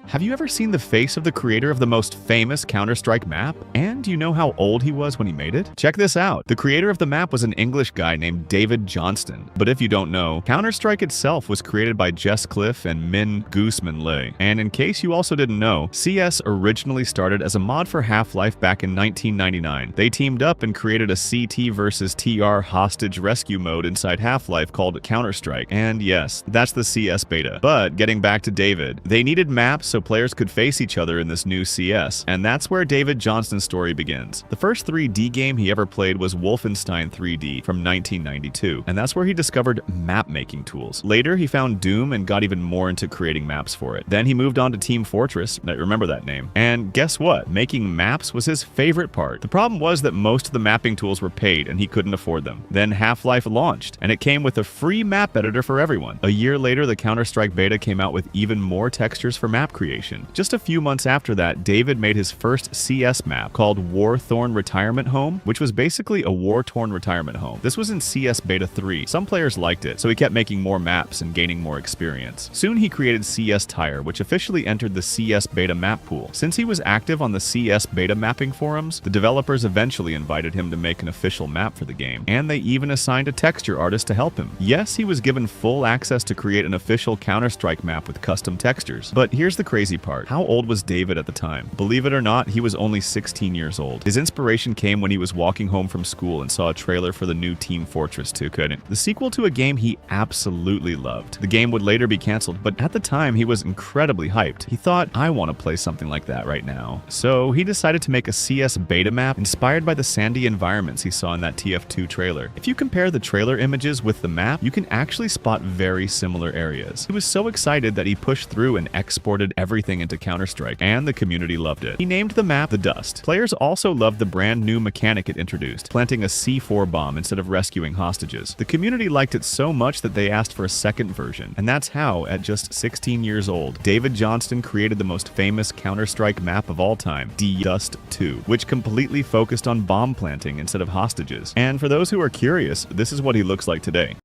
Have you ever seen the face of the creator of the most famous Counter-Strike map? And do you know how old he was when he made it? Check this out. The creator of the map was an English guy named David Johnston. But if you don't know, Counter-Strike itself was created by Jess Cliff and Min Gooseman Lay. And in case you also didn't know, CS originally started as a mod for Half-Life back in 1999. They teamed up and created a CT versus TR hostage rescue mode inside Half-Life called Counter-Strike. And yes, that's the CS beta. But getting back to David, they needed maps so players could face each other in this new CS, and that's where David Johnston's story begins. The first 3D game he ever played was Wolfenstein 3D from 1992, and that's where he discovered map-making tools. Later, he found Doom and got even more into creating maps for it. Then he moved on to Team Fortress, I remember that name, and guess what? Making maps was his favorite part. The problem was that most of the mapping tools were paid, and he couldn't afford them. Then Half-Life launched, and it came with a free map editor for everyone. A year later, the Counter-Strike beta came out with even more textures for map creation. Just a few months after that, David made his first CS map called War-Torn Retirement Home, which was basically a war-torn retirement home. This was in CS Beta 3. Some players liked it, so he kept making more maps and gaining more experience. Soon he created CS Tire, which officially entered the CS Beta map pool. Since he was active on the CS Beta mapping forums, the developers eventually invited him to make an official map for the game, and they even assigned a texture artist to help him. Yes, he was given full access to create an official Counter-Strike map with custom textures, but here's the crazy part. How old was David at the time? Believe it or not, he was only 16 years old. His inspiration came when he was walking home from school and saw a trailer for the new Team Fortress 2, the sequel to a game he absolutely loved. The game would later be canceled, but at the time he was incredibly hyped. He thought, I want to play something like that right now. So he decided to make a CS beta map inspired by the sandy environments he saw in that TF2 trailer. If you compare the trailer images with the map, you can actually spot very similar areas. He was so excited that he pushed through and exported everything into Counter-Strike, and the community loved it. He named the map The Dust. Players also loved the brand new mechanic it introduced, planting a C4 bomb instead of rescuing hostages. The community liked it so much that they asked for a second version, and that's how, at just 16 years old, David Johnston created the most famous Counter-Strike map of all time, The Dust 2, which completely focused on bomb planting instead of hostages. And for those who are curious, this is what he looks like today.